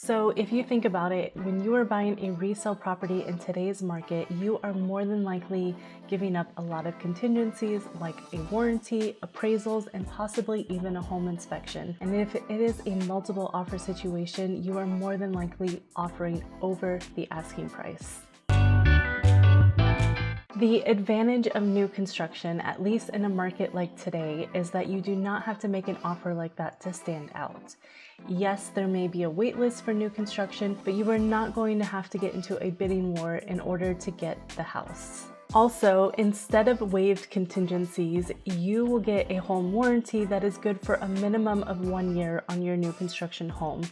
So if you think about it, when you are buying a resale property in today's market, you are more than likely giving up a lot of contingencies like a warranty, appraisals, and possibly even a home inspection. And if it is a multiple offer situation, you are more than likely offering over the asking price. The advantage of new construction, at least in a market like today, is that you do not have to make an offer like that to stand out. Yes, there may be a wait list for new construction, but you are not going to have to get into a bidding war in order to get the house. Also, instead of waived contingencies, you will get a home warranty that is good for a minimum of 1 year on your new construction home.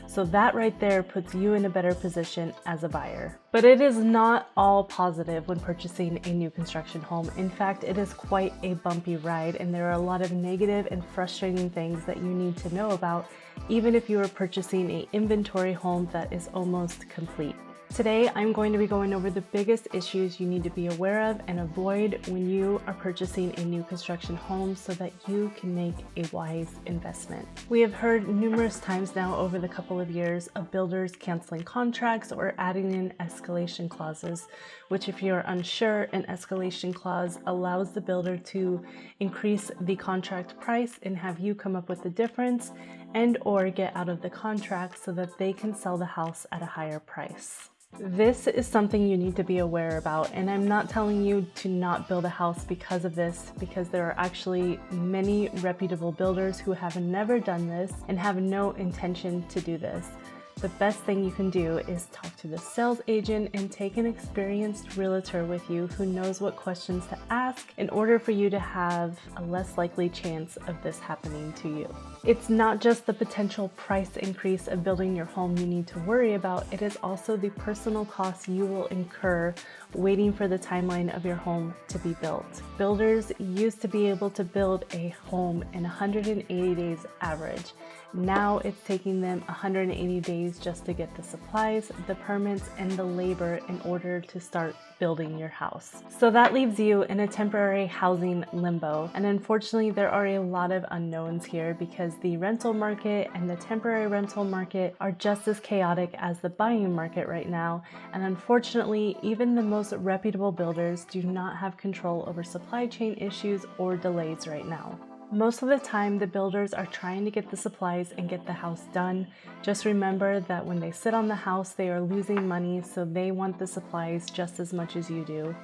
So that right there puts you in a better position as a buyer. But it is not all positive when purchasing a new construction home. In fact, it is quite a bumpy ride, and there are a lot of negative and frustrating things that you need to know about, even if you are purchasing an inventory home that is almost complete. Today, I'm going to be going over the biggest issues you need to be aware of and avoid when you are purchasing a new construction home so that you can make a wise investment. We have heard numerous times now over the couple of years of builders canceling contracts or adding in escalation clauses, which, if you're unsure, an escalation clause allows the builder to increase the contract price and have you come up with the difference and or get out of the contract so that they can sell the house at a higher price. This is something you need to be aware about, and I'm not telling you to not build a house because of this, because there are actually many reputable builders who have never done this and have no intention to do this. The best thing you can do is talk to the sales agent and take an experienced realtor with you who knows what questions to ask in order for you to have a less likely chance of this happening to you. It's not just the potential price increase of building your home you need to worry about, it is also the personal costs you will incur waiting for the timeline of your home to be built. Builders used to be able to build a home in 180 days average. Now it's taking them 180 days just to get the supplies, the permits, and the labor in order to start building your house. So that leaves you in a temporary housing limbo. And unfortunately, there are a lot of unknowns here because the rental market and the temporary rental market are just as chaotic as the buying market right now. And unfortunately, even the most reputable builders do not have control over supply chain issues or delays right now. Most of the time, the builders are trying to get the supplies and get the house done. Just remember that when they sit on the house, they are losing money, so they want the supplies just as much as you do.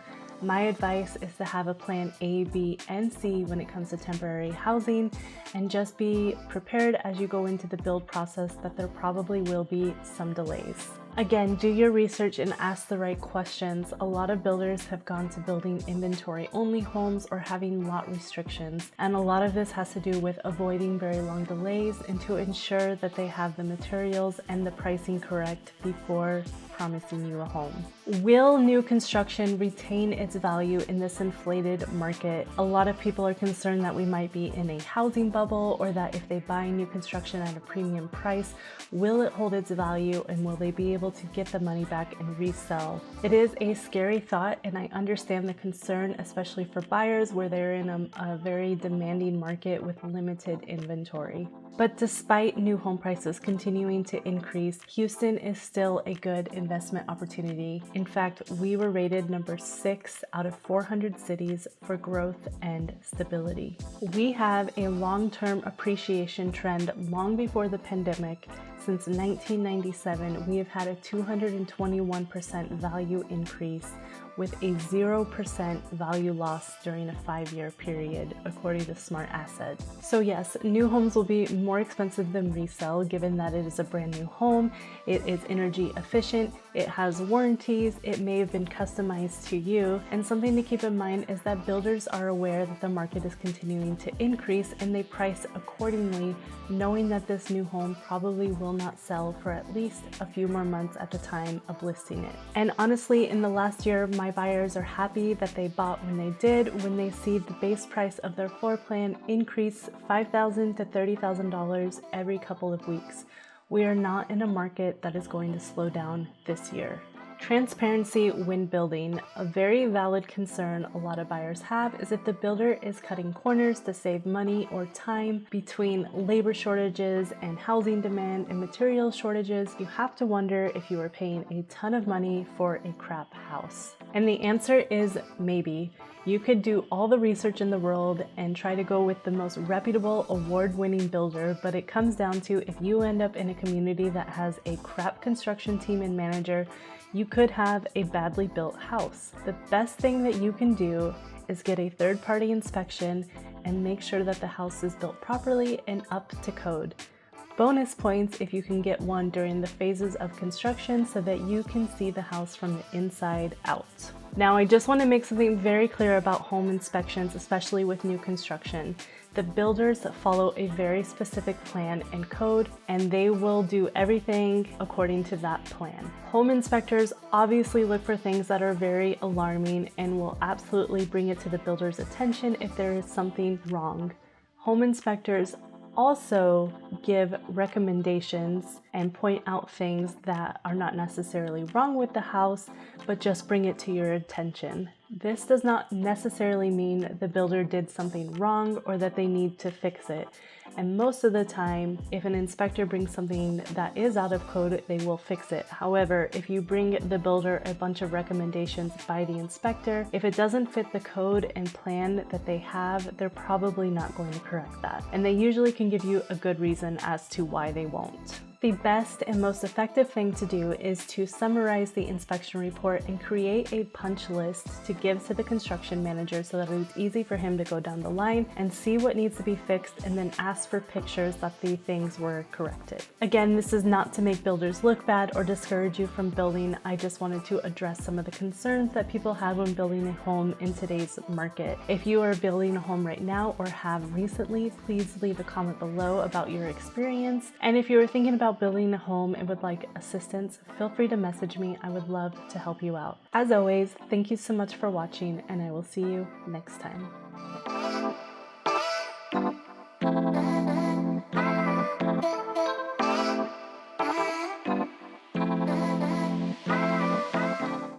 My advice is to have a plan A, B, and C when it comes to temporary housing, and just be prepared as you go into the build process that there probably will be some delays. Again, do your research and ask the right questions. A lot of builders have gone to building inventory-only homes or having lot restrictions, and a lot of this has to do with avoiding very long delays and to ensure that they have the materials and the pricing correct before promising you a home. Will new construction retain its value in this inflated market? A lot of people are concerned that we might be in a housing bubble, or that if they buy new construction at a premium price, will it hold its value and will they be able to get the money back and resell? It is a scary thought, and I understand the concern, especially for buyers where they're in a very demanding market with limited inventory. But despite new home prices continuing to increase, Houston is still a good investment opportunity. In fact, we were rated number 6 out of 400 cities for growth and stability. We have a long-term appreciation trend long before the pandemic. Since 1997, we have had a 221% value increase with a 0% value loss during a 5-year period, according to Smart Asset. So yes, new homes will be more expensive than resale, given that it is a brand new home, it is energy efficient, it has warranties, it may have been customized to you, and something to keep in mind is that builders are aware that the market is continuing to increase and they price accordingly, knowing that this new home probably will not sell for at least a few more months at the time of listing it. And honestly, in the last year, my buyers are happy that they bought when they did, when they see the base price of their floor plan increase $5,000 to $30,000 every couple of weeks. We are not in a market that is going to slow down this year. Transparency when building. A very valid concern a lot of buyers have is if the builder is cutting corners to save money or time between labor shortages and housing demand and material shortages. You have to wonder if you are paying a ton of money for a crap house. And the answer is maybe. You could do all the research in the world and try to go with the most reputable, award-winning builder, but it comes down to if you end up in a community that has a crap construction team and manager, you could have a badly built house. The best thing that you can do is get a third-party inspection and make sure that the house is built properly and up to code. Bonus points if you can get one during the phases of construction so that you can see the house from the inside out. Now, I just want to make something very clear about home inspections, especially with new construction. The builders follow a very specific plan and code, and they will do everything according to that plan. Home inspectors obviously look for things that are very alarming and will absolutely bring it to the builder's attention if there is something wrong. Home inspectors also give recommendations and point out things that are not necessarily wrong with the house, but just bring it to your attention. This does not necessarily mean the builder did something wrong or that they need to fix it. And most of the time, if an inspector brings something that is out of code, they will fix it. However, if you bring the builder a bunch of recommendations by the inspector, if it doesn't fit the code and plan that they have, they're probably not going to correct that. And they usually can give you a good reason as to why they won't. The best and most effective thing to do is to summarize the inspection report and create a punch list to give to the construction manager so that it's easy for him to go down the line and see what needs to be fixed and then ask for pictures that the things were corrected. Again, this is not to make builders look bad or discourage you from building. I just wanted to address some of the concerns that people have when building a home in today's market. If you are building a home right now or have recently, please leave a comment below about your experience. And if you are thinking about building a home and would like assistance, feel free to message me. I would love to help you out. As always, thank you so much for watching, and I will see you next time.